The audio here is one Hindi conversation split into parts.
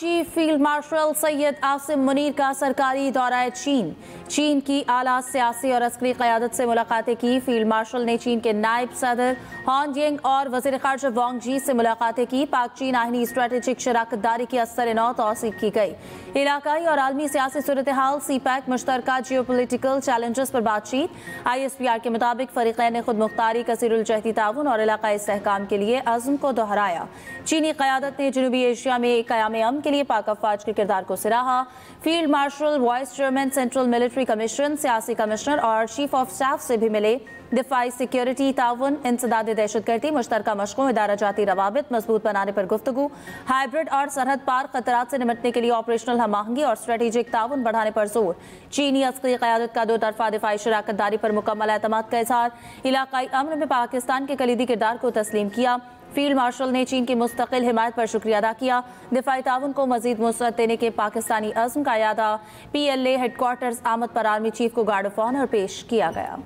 Chief field marshal Syed Asim Munir का सरकारी दौरा चीन की आला सियासी और अस्करी क़यादत से मुलाकातें की। फील्ड मार्शल ने चीन के नायब सदर हॉन येंग और वज़ीर ख़ारजा वांग जी से मुलाकातें की। पाक चीन आहनी स्ट्रेटेजिक शराकतदारी की असर नौ तौसीक की गई। इलाकाई और आलमी सियासी सूरत हाल, CPEC, मुश्तरका जियोपोलिटिकल चैलेंजेस पर बातचीत। ISPR के मुताबिक फ़रीक़ैन ने खुद मुख्तारी, कसीरुल-जहदी ताउन और इलाकाई इस्तेहकाम के लिए अज़्म को दोहराया। चीनी क़यादत ने जनूबी एशिया में क़याम अमन के लिए पाक अफ़वाज के किरदार को सराहा। Field marshal, vice chairman central military commission, सियासी कमिश्नर और चीफ ऑफ स्टाफ से भी मिले। दिफाई, सिक्योरिटी, ताउन, इंसदाद दहशतगर्दी, मुश्तरका मशकों, इदारा जाती रवाबित मजबूत बनाने पर गुफ्तगू। हाइब्रिड और सरहद पार खतरात से निपटने के लिए ऑपरेशनल हम आहंगी और स्ट्रेटेजिक ताउन बढ़ाने पर जोर। चीनी अस्करी क़यादत का दो तरफा दिफाई शराकतदारी पर मुकम्मल एतमाद का इज़हार। इलाकाई अमन में पाकिस्तान के कलीदी किरदार को तस्लीम किया। फील्ड मार्शल ने चीन की मुस्तकिल हिमायत पर शुक्रिया अदा किया। दिफाई ताउन को मजीद वसअत देने के पाकिस्तानी अज़्म का यादा। PLA हेडक्वार्टर्स आमद पर आर्मी चीफ को गार्ड ऑफ ऑनर पेश किया गया।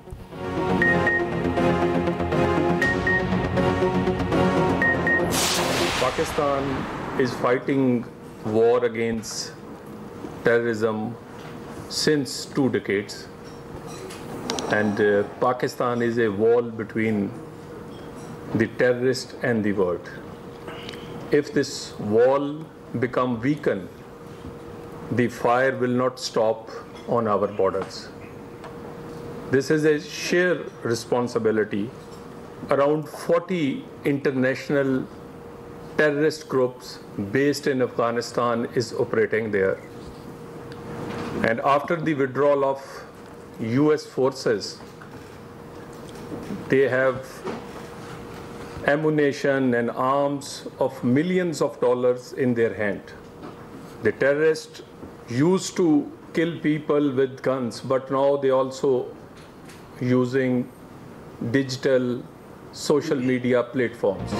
Pakistan is fighting war against terrorism since 2 decades, and Pakistan is a wall between the terrorist and the world. If this wall become weakened, the fire will not stop on our borders. This is a shared responsibility. Around 40 international terrorist groups based in Afghanistan is operating there. And after the withdrawal of US forces, they have ammunition and arms of millions of dollars in their hand. The terrorists used to kill people with guns, but now they also using digital social media platforms.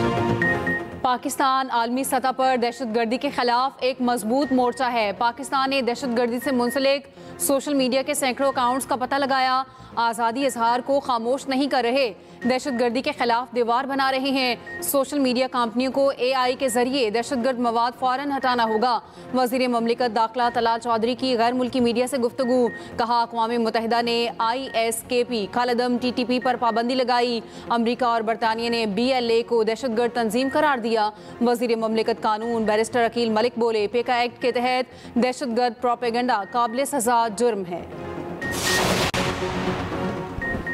Pakistan आलमी सतह पर दहशतगर्दी के खिलाफ एक मजबूत मोर्चा है। पाकिस्तान ने दहशतगर्दी से मुंसलिक सोशल मीडिया के सैकड़ों अकाउंट्स का पता लगाया। आज़ादी इजहार को खामोश नहीं कर रहे, दहशतगर्दी के खिलाफ दीवार बना रहे हैं। सोशल मीडिया कंपनियों को AI के जरिए दहशतगर्द मवाद फौरन हटाना होगा। वज़ीर ममलिकत दाखिला तलाल चौधरी की गैर मुल्की मीडिया से गुफ्तगू। कहा, अक़वाम मुत्तहिदा ने ISKP कालदम TTP पर पाबंदी लगाई। अमरीका और बरतानिया ने BLA को दहशतगर्द तंजीम करार दिया। वज़ीर ममलिकत कानून बैरिस्टर अकील मलिक बोले, पेका एक्ट के तहत दहशतगर्द प्रोपेगेंडा काबिल सज़ा जुर्म है।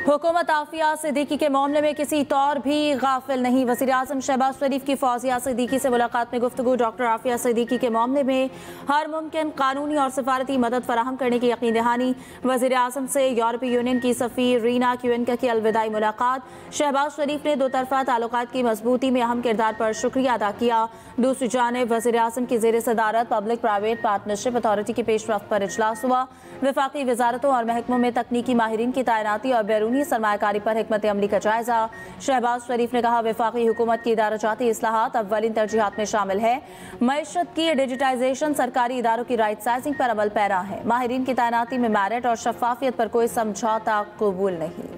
हुकूमत आफिया सिद्दीकी के मामले में किसी तौर भी गाफिल नहीं। वज़ीर आज़म शहबाज शरीफ की फौजिया सिद्दीकी से मुलाकात में गुफ्तगू। डॉक्टर आफिया सिद्दीकी के मामले में हर मुमकिन कानूनी और सफारती मदद फराहम करने की यकीन दहानी। वज़ीर आज़म से यूरोपीय यूनियन की सफ़ीर रीना क्यूएनका की अलविदाई मुलाकात। शहबाज शरीफ ने दो तरफा ताल्लुकात की मजबूती में अहम किरदार पर शुक्रिया अदा किया। दूसरी जानिब वज़ीर आज़म की ज़ेर सदारत पब्लिक प्राइवेट पार्टनरशिप अथॉरिटी की पेशरफ्त पर इजलास हुआ। वफाकी वजारतों और महकमों में तकनीकी माहिरीन की तैनाती और बैरूनी सरमायाकारी पर हिकमत अमली का जायजा। शहबाज शरीफ ने कहा, वफाकी हुकूमत की इदाराजाती इस्लाहात अव्वलिन तरजीहात में शामिल है। मईशत की डिजिटाइजेशन सरकारी इदारों की राइट साइजिंग पर अमल पैरा है। माहिरीन की तैनाती में मेरिट और शफाफियत पर कोई समझौता कबूल नहीं।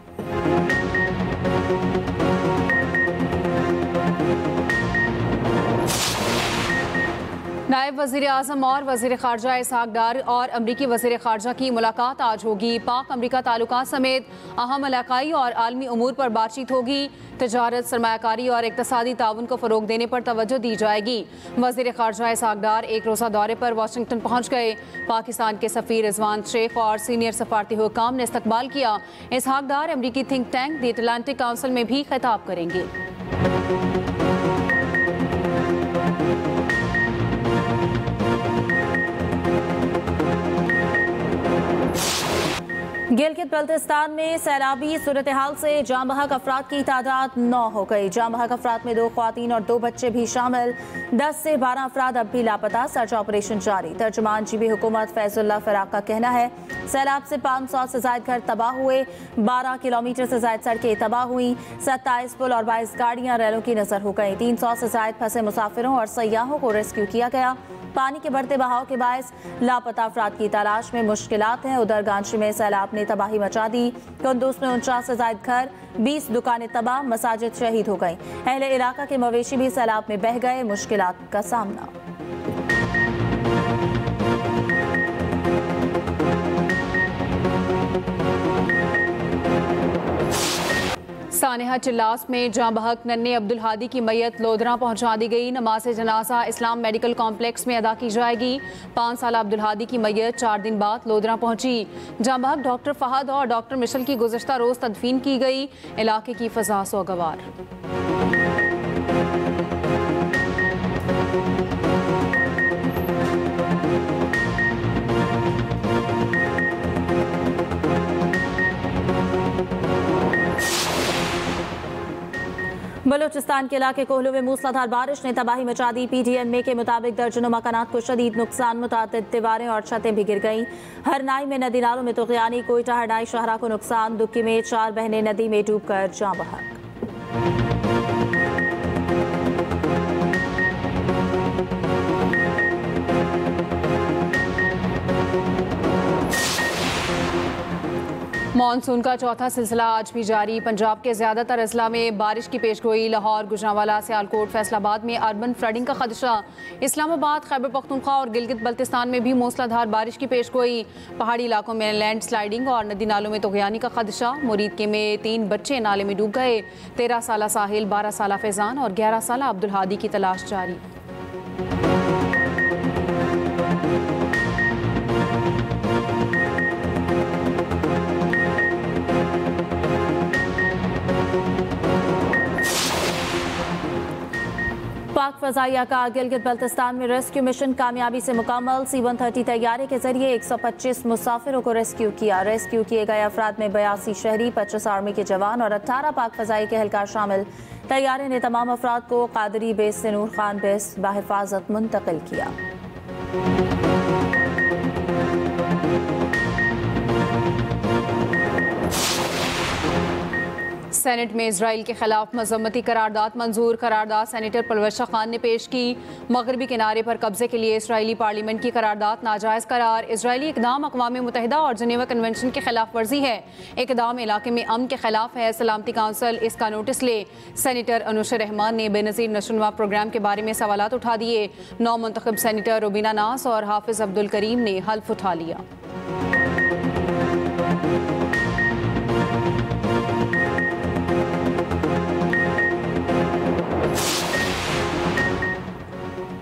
नायब वज़ीर आज़म और वज़ीर ख़ारजा इसहाक़ डार और अमरीकी वज़ीर ख़ारजा की मुलाकात आज होगी। पाक अमरीका ताल्लुकात समेत अहम इलाकाई और आलमी उमूर पर बातचीत होगी। तजारत, सरमायाकारी और इक़्तिसादी ताउन को फ़रोग़ देने पर तवज्जो दी जाएगी। वज़ीर ख़ारजा इसहाक़ डार एक रोज़ा दौरे पर वाशिंगटन पहुँच गए। पाकिस्तान के सफ़ीर रिजवान शेख और सीनियर सफारती हुक्काम ने इस्तकबाल किया। इसहाक़ डार अमरीकी think tank the Atlantic council में भी खिताब करेंगे। गिलगित बल्तिस्तान में सैलाबी सूरत हाल से जाँ बहक अफराद की तादाद 9 हो गई। जाँ बहक अफराद में 2 ख्वातीन और 2 बच्चे भी शामिल। 10 से 12 अफराद अब भी लापता। सर्च ऑपरेशन जारी। तर्जुमान जीबी हुकूमत फैजुल्लाह फराक का कहना है, सैलाब से 500 से ज्यादा घर तबाह हुए, 12 किलोमीटर से ज्यादा सड़कें तबाह हुई, 27 पुल और 22 गाड़ियां रेलों की नजर हो गई। 300 से ज्यादा फंसे मुसाफिरों और सयाहों को रेस्क्यू किया गया। पानी के बढ़ते बहाव के बायस लापता अफराद की तलाश में मुश्किलात हैं। उधर गांची में सैलाब ने तबाही मचा दी। कुंदूज में 49 से ज्यादा घर, 20 दुकानें तबाह, मसाजिद शहीद हो गई। अहले इलाका के मवेशी भी सैलाब में बह गए। मुश्किलात का सामना। सानेहा चिल्लास में जाँ बहक नन्हे अब्दुल हादी की मैयत लोधरा पहुंचा दी गई। नमाज जनाजा इस्लाम मेडिकल कॉम्प्लेक्स में अदा की जाएगी। 5 साल अब्दुल हादी की मैयत 4 दिन बाद लोधरा पहुंची। जाँ बहक डॉक्टर फहद और डॉक्टर मिशल की गुज़िश्ता रोज़ तदफीन की गई। इलाके की फ़ज़ा सोगवार। बलूचिस्तान के इलाके कोहलू में मूसलाधार बारिश ने तबाही मचा दी। PDNMA के मुताबिक दर्जनों मकानात को शदीद नुकसान, मुतादिद दीवारें और छतें भी गिर गईं। हरनाई में नदी नालों में तुग़यानी, कोयटा हरनाई शाहरा को नुकसान। दुक्की में 4 बहनें नदी में डूबकर जाँ बहक। मानसून का चौथा सिलसिला आज भी जारी। पंजाब के ज्यादातर अजला में बारिश की पेशगोई। लाहौर, गुजरांवाला, सियालकोट, फैसलाबाद में अर्बन फ्लडिंग का खदशा। इस्लामाबाद, खैबर पख्तूनख्वा और गिलगित बल्तिस्तान में भी मूसलाधार बारिश की पेशगोई। पहाड़ी इलाकों में लैंड स्लाइडिंग और नदी नालों में तुग़यानी का खदशा। मुरीद के में 3 बच्चे नाले में डूब गए। 13 साला साहिल, 12 साला फैजान और 11 साला अब्दुल हादी की तलाश जारी। पाक फ़ज़ाइया का गिलगित बल्तिस्तान में रेस्क्यू मिशन कामयाबी से मुकम्मल। C-130 तैयारे के जरिए 125 मुसाफिरों को रेस्क्यू किया। रेस्क्यू किए गए अफराद में 82 शहरी, 25 आर्मी के जवान और 18 पाक फ़ज़ाई के एहलकार शामिल। तैयारे ने तमाम अफराद को कादरी बेस से नूर खान बेस बाहिफाजत मुंतकिल किया। सेनेट में इजराइल के खिलाफ मजम्मती करारदाद मंजूर। करारदाद सेनेटर परवेश खान ने पेश की। मगरबी किनारे पर कब्जे के लिए इसराइली पार्लियामेंट की करारदाद नाजायज़ करार। इसराइली इकदाम अक़वाम मुत्तहिदा और जनेवा कन्वेंशन की खिलाफ वर्जी है। इकदाम इलाके में अमन के खिलाफ है। सलामती काउंसिल इसका नोटिस ले। सेनेटर अनुश रहमान ने बेनज़ीर नशोनुमा प्रोग्राम के बारे में सवालात उठा दिए। नौ मुंतखब सेनेटर रुबीना नास और हाफिज अब्दुल करीम ने हल्फ उठा लिया।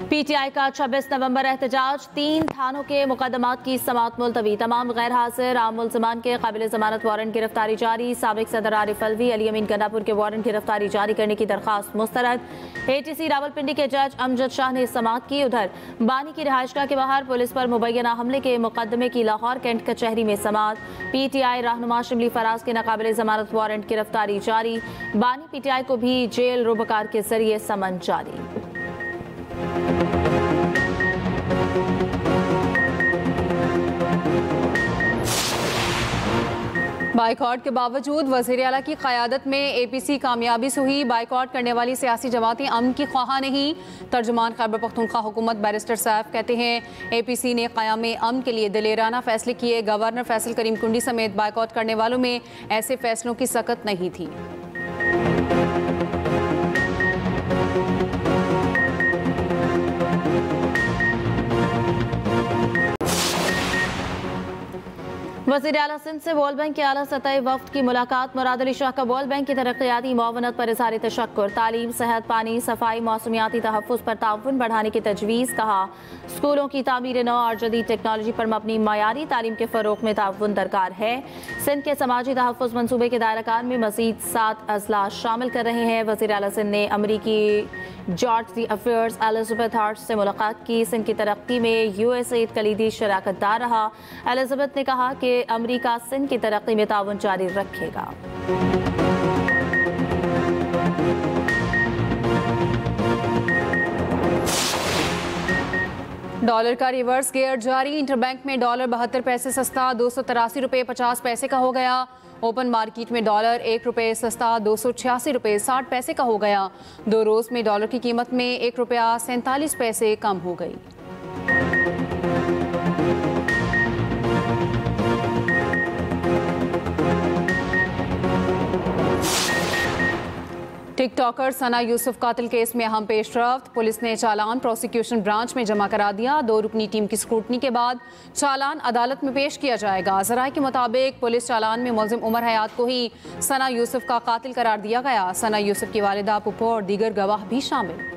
PTI का 26 नवंबर एहतजाज। 3 थानों के मुकदमात की समाअत मुलतवी। तमाम गैर हाजिर आम मुल्ज़मान के काबिल ज़मानत वारंट गिरफ्तारी जारी। साबिक सदर आरिफ अलवी, अली अमीन गंडापुर के वारंट गिरफ्तारी जारी करने की दरख्वास्त मुस्तरद। ATC रावलपिंडी के जज अमजद शाह ने समाअत की। उधर बानी की रिहाइशगाह के बाहर पुलिस पर मुबैना हमले के मुकदमे की लाहौर कैंट कचहरी में समाअत। PTI रहनुमा शिमली फराज के नाकाबिल ज़मानत वारंट गिरफ्तारी जारी। बानी PTI को भी जेल रुबकार के जरिए समन जारी। बाइकआउट के बावजूद वज़ीर आला की क़यादत में APC कामयाबी से हुई। बाइकआउट करने वाली सियासी जमातें अमन की ख्वाह नहीं। तर्जुमान खैबर पख्तूनख्वा हुकूमत बैरिस्टर सैफ कहते हैं APC ने क़याम अमन के लिए दिलेराना फैसले किए। गवर्नर फैसल करीम कुंडी समेत बाइकआउट करने वालों में ऐसे फैसलों की सकत नहीं थी। वज़ीर आला सिंध से वर्ल्ड बैंक के आला सतही वफ्द की मुलाकात। मुराद अली शाह का वर्ल्ड बैंक की तरक्याती मुआवनत पर इज़हार तशक्कुर। तालीम, सेहत, पानी, सफाई, मौसमियाती तहफ़्फ़ुज़ पर ताउन बढ़ाने की तजवीज़। कहा स्कूलों की तामीर नौ और जदीद टेक्नोलॉजी पर मबनी मयारी तालीम के फ़रोग़ में ताउन दरकार है। सिंध के समाजी तहफ़्फ़ुज़ मनसूबे के दायराकार में मज़ीद 7 अजला शामिल कर रहे हैं। वज़ीर आला सिंध ने अमरीकी जॉर्ज दी अफेयर्स एलिज़ाबेथ हार्ट से मुलाकात की। सिंध की तरक्की में USAID कलीदी शराकतदार रहा। एलिज़ाबेथ ने कहा कि अमरीका सिंध की तरक्की में ताउन जारी रखेगा। डॉलर का रिवर्स गियर जारी। इंटरबैंक में डॉलर 72 पैसे सस्ता 283 रुपये 50 पैसे का हो गया। ओपन मार्केट में डॉलर 1 रुपये सस्ता 286 रुपये 60 पैसे का हो गया। 2 रोज़ में डॉलर की कीमत में 1 रुपया 47 पैसे कम हो गई। टिकटॉकर सना यूसुफ कातिल केस में अहम पेशरफ्त। पुलिस ने चालान प्रोसिक्यूशन ब्रांच में जमा करा दिया। 2 रुकनी टीम की स्क्रूटनी के बाद चालान अदालत में पेश किया जाएगा। ज़राए के मुताबिक पुलिस चालान में मुलजिम उमर हयात को ही सना यूसुफ का कातिल करार दिया गया। सना यूसुफ की वालिदा, पुप्पो और दीगर गवाह भी शामिल।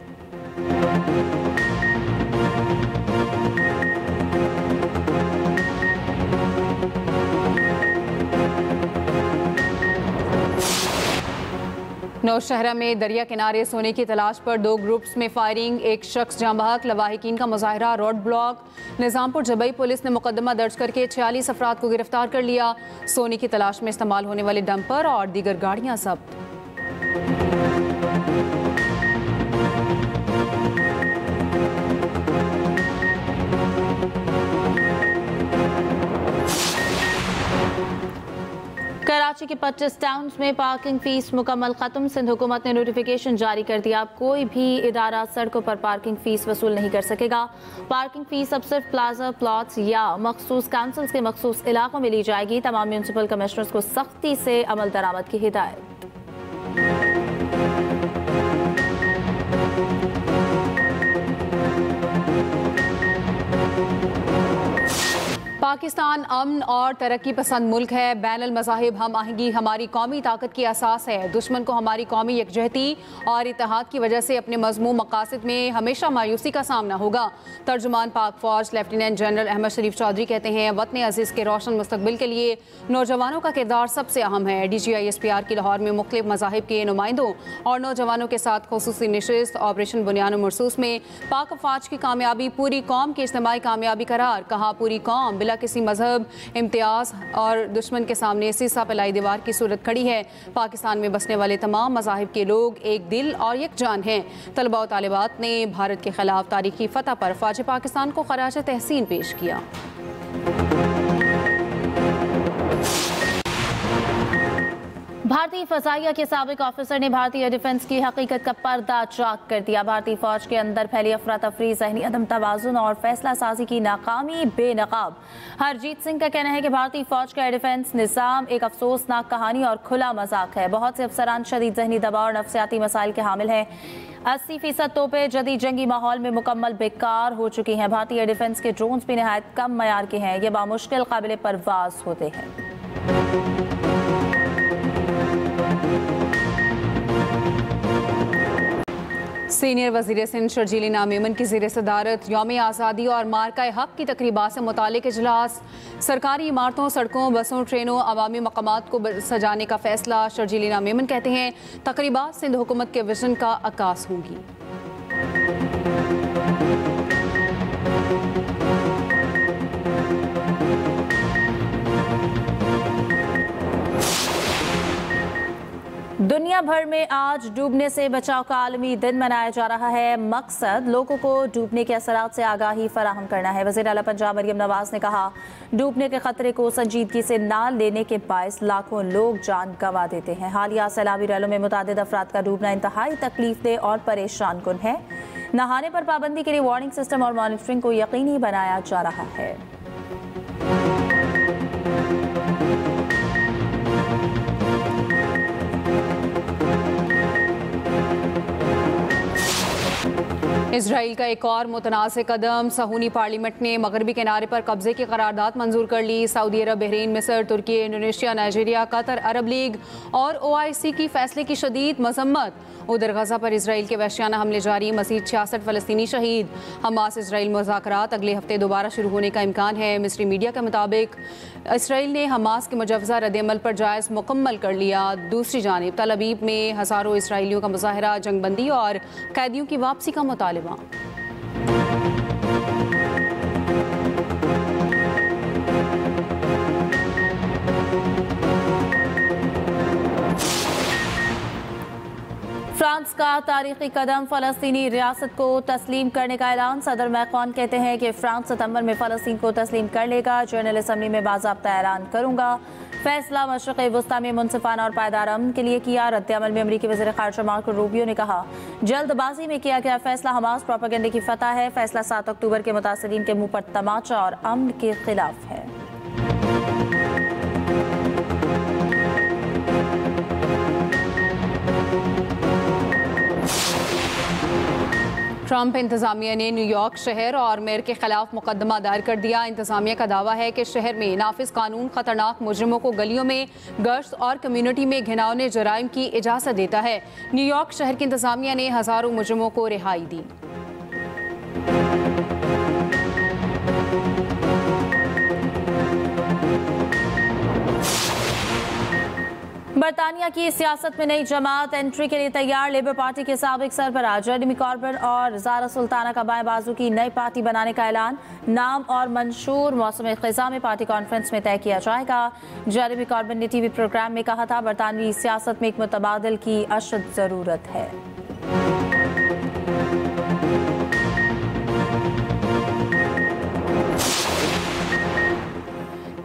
नौशहरा में दरिया किनारे सोने की तलाश पर 2 ग्रुप्स में फायरिंग। एक शख्स जाँ बहक, लवाहिकीन का मुजाहरा, रोड ब्लॉक। निज़ामपुर जबई पुलिस ने मुकदमा दर्ज करके 46 अफराद को गिरफ्तार कर लिया। सोने की तलाश में इस्तेमाल होने वाले डंपर और दीगर गाड़ियाँ जब्त। कराची के 25 टाउन्स में पार्किंग फीस मुकम्मल खत्म। सिंध हुकूमत ने नोटिफिकेशन जारी कर दिया। अब कोई भी इदारा सड़कों पर पार्किंग फीस वसूल नहीं कर सकेगा। पार्किंग फीस अब सिर्फ प्लाजा प्लॉट्स या मखसूस काउंसिल्स के मखसूस इलाकों में ली जाएगी। तमाम म्यूनसिपल कमिश्नर्स को सख्ती से अमल दरामद की हिदायत। पाकिस्तान अमन और तरक्की पसंद मुल्क है। बैनुल मज़ाहिब हम आहंगी हमारी कौमी ताकत की असास है। दुश्मन को हमारी कौमी यकजहती और इत्तेहाद की वजह से अपने मज़मूम मकासद में हमेशा मायूसी का सामना होगा। तर्जुमान पाक फौज लेफ्टिनेंट जनरल अहमद शरीफ चौधरी कहते हैं, वतन अजीज़ के रोशन मुस्तकबिल के लिए नौजवानों का किरदार सबसे अहम है। DGI-SPR की लाहौर में मुख्तलिफ मज़ाहिब के नुमाइंदों और नौजवानों के साथ खुसूसी नशिस्त। ऑपरेशन बुनियान मरसूस में पाक फौज की कामयाबी पूरी कौम की इज्तिमाई कामयाबी करार। कहा, पूरी कौम बिला किसी मजहब, इम्तियाज और दुश्मन के सामने सीसा पिलाई दीवार की सूरत खड़ी है। पाकिस्तान में बसने वाले तमाम मज़ाहिब के लोग एक दिल और यकजान हैं। तलबा और तालिबात ने भारत के खिलाफ तारीखी फतह पर फौज पाकिस्तान को खराज तहसीन पेश किया। भारतीय फजाइया के साबिक ऑफिसर ने भारतीय डिफेंस की हकीकत का पर्दा चाक कर दिया। भारतीय फौज के अंदर फैली अफरा तफरी, ज़हनी अदम तवाज़ुन और फैसला साजी की नाकामी बेनकाब। हरजीत सिंह का कहना है कि भारतीय फौज का डिफेंस निज़ाम एक अफसोसनाक कहानी और खुला मजाक है। बहुत से अफसरान शदीद ज़हनी दबाव और नफसियाती मसाइल के हामिल हैं। 80% तोपें जदीद जंगी माहौल में मुकम्मल बेकार हो चुकी हैं। भारतीय डिफेंस के ड्रोन्स भी नहायत कम मयार के हैं। ये बामुश्किल काबिल परवाज होते हैं। सीनियर वज़ीर सिंध शर्जील मेमन की ज़ेर सदारत यौम आज़ादी और मार्का हक़ की तकरीबात से मुतालिक इजलास। सरकारी इमारतों, सड़कों, बसों, ट्रेनों, अवामी मकामात को सजाने का फैसला। शर्जील मेमन कहते हैं, तकरीबात सिंध हुकूमत के विजन का अक्कास होंगी। दुनिया भर में आज डूबने से बचाव का आलमी दिन मनाया जा रहा है। मकसद लोगों को डूबने के असरात से आगाही फराहम करना है। वज़ीर आला पंजाब मरियम नवाज ने कहा, डूबने के खतरे को संजीदगी से ना लेने के बायस लाखों लोग जान गंवा देते हैं। हालिया सैलाबी रैलों में मुतादिद अफराद का डूबना इंतहाई तकलीफदेह और परेशान कुन है। नहाने पर पाबंदी के लिए वार्निंग सिस्टम और मॉनिटरिंग को यकीनी बनाया जा रहा है। इसराइल का एक और मुतनाज़ कदम। सहूनी पार्लियामेंट ने मगरबी किनारे पर कब्जे की करारदाद मंजूर कर ली। सऊदी अरब, बहरीन, मिस्र, तुर्की, इंडोनेशिया, नाइजीरिया, कतर, अरब लीग और OIC की फैसले की शदीद मजम्मत। उधर गजा पर इसराइल के वहशियाना हमले जारी, मज़ीद 66 फ़लस्तीनी शहीद। हमास इसराइल मुज़ाकरात अगले हफ्ते दोबारा शुरू होने का इम्कान है। मिस्री मीडिया के मुताबिक इसराइल ने हमास के मुजव्वज़ा रद्द-ए-अमल पर जायज़ मुकम्मल कर लिया। दूसरी जानिब तल अवीव में हज़ारों इसराइलियों का मुज़ाहरा, जंगबंदी और कैदियों की वापसी का मुतालिबा। फ्रांस का तारीखी कदम, फ़लस्तीनी रियासत को तस्लीम करने का ऐलान। सदर मैक्रोन कहते हैं कि फ्रांस सितंबर में फ़लस्तीन को तस्लीम कर लेगा। जनरल असम्बली में बाज़ाब्ता ऐलान करूंगा। फैसला मशरिक़ वस्ता में मुनसिफाना और पायदार अमन के लिए किया। रद्द-ए-अमल में अमरीकी वज़ीर ख़ारिजा मार्को रूबियो ने कहा, जल्दबाजी में किया गया फैसला हमास प्रोपेगेंडे की फतह है। फैसला 7 अक्टूबर के मुतासरीन के मुंह पर तमाचा और अमन के खिलाफ है। ट्रंप इंतजामिया ने न्यूयॉर्क शहर और मेयर के खिलाफ मुकदमा दायर कर दिया। इंतजामिया का दावा है कि शहर में नाफिज कानून खतरनाक मुजरिमों को गलियों में गश्त और कम्युनिटी में घिनौने जराइम की इजाज़त देता है। न्यूयॉर्क शहर की इंतजामिया ने हज़ारों मुजरिमों को रिहाई दी। बरतानिया की सियासत में नई जमात एंट्री के लिए तैयार। लेबर पार्टी के साबिक सरबराह जेरेमी कॉर्बिन और ज़ारा सुल्ताना का बाएं बाजू की नई पार्टी बनाने का ऐलान। नाम और मंशूर मौसम ख़िज़ा में पार्टी कॉन्फ्रेंस में तय किया जाएगा। जेरेमी कॉर्बिन ने टीवी प्रोग्राम में कहा था, बरतानवी सियासत में एक मुतबादिल की अशद ज़रूरत है।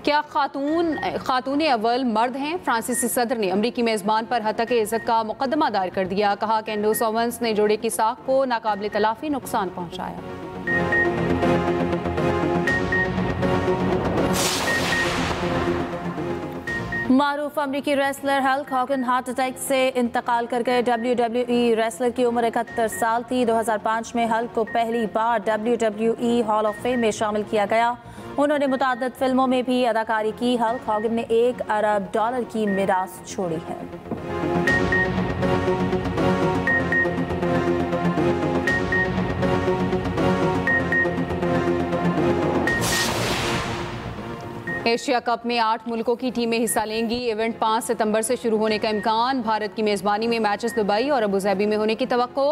क्या खातून अव्वल मर्द हैं? फ्रांसीसी सदर ने अमरीकी मेज़बान पर हत्या इज़्ज़त का मुकदमा दायर कर दिया। कहा कैंडोस ओवंस ने जोड़े की साख को नाकाबिल तलाफी नुकसान पहुंचाया। मारूफ अमरीकी wrestler Hulk Hogan heart attack से इंतकाल कर गए। WWE रेसलर की उम्र 71 साल थी। 2005 में हल्क को पहली बार WWE हॉल ऑफ फेम में शामिल किया गया। उन्होंने मुताद्दिद फिल्मों में भी अदाकारी की। हल्क हॉगन ने $1 अरब की मीरास छोड़ी है। एशिया कप में 8 मुल्कों की टीमें हिस्सा लेंगी। इवेंट 5 सितंबर से शुरू होने का इम्कान। भारत की मेज़बानी में मैचेस दुबई और अबूधाबी में होने की तवक्को।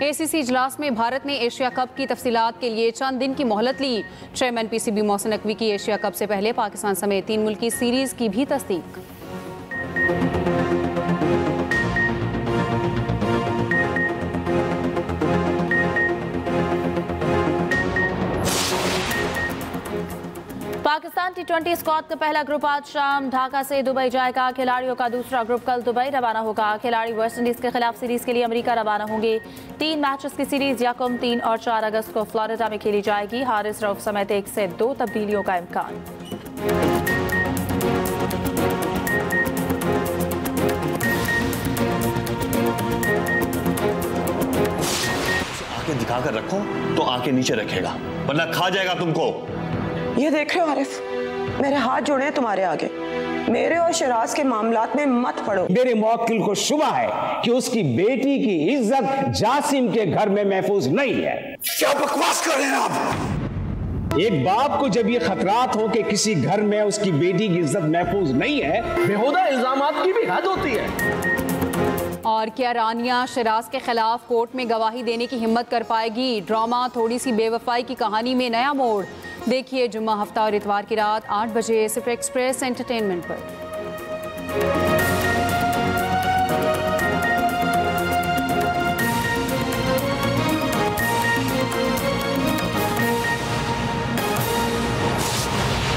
ACC इजलास में भारत ने एशिया कप की तफसीलात के लिए चंद दिन की मोहलत ली। चेयरमैन PCB मोहसिन नकवी की एशिया कप से पहले पाकिस्तान समेत 3 मुल्की सीरीज की भी तस्दीक। पाकिस्तान T20 स्क्वाड का पहला ग्रुप आज शाम ढाका से दुबई जाएगा। खिलाड़ियों का दूसरा ग्रुप कल दुबई रवाना होगा। खिलाड़ी वेस्टइंडीज के खिलाफ सीरीज के लिए अमेरिका रवाना होंगे। 3 मैचेस की सीरीज यकम 3 और 4 अगस्त को फ्लोरिडा में खेली जाएगी। हारिस रऊफ समेत 1 से 2 तब्दीलियों का इम्कान। आंखें दिखाकर रखो तो आंखें नीचे रखेगा, वरना खा जाएगा तुमको। ये देख रहे हो आरिफ, मेरे हाथ जोड़े हैं तुम्हारे आगे। मेरे और शराज के मामलात में मत पड़ो। मेरे मुवक्किल को शुबा है कि उसकी बेटी की इज्जत जासिम के घर में महफूज नहीं है। क्या बकवास कर रहे हैं आप? एक बाप को जब ये खतरात हो कि किसी घर में उसकी बेटी की इज्जत महफूज नहीं है, बेहुदा इल्जामात की भी हद होती है। और क्या रानिया शराज के खिलाफ कोर्ट में गवाही देने की हिम्मत कर पाएगी? ड्रामा थोड़ी सी बेवफाई की कहानी में नया मोड़। देखिए जुम्मा, हफ्ता और इतवार की रात 8 बजे सिर्फ एक्सप्रेस एंटरटेनमेंट पर।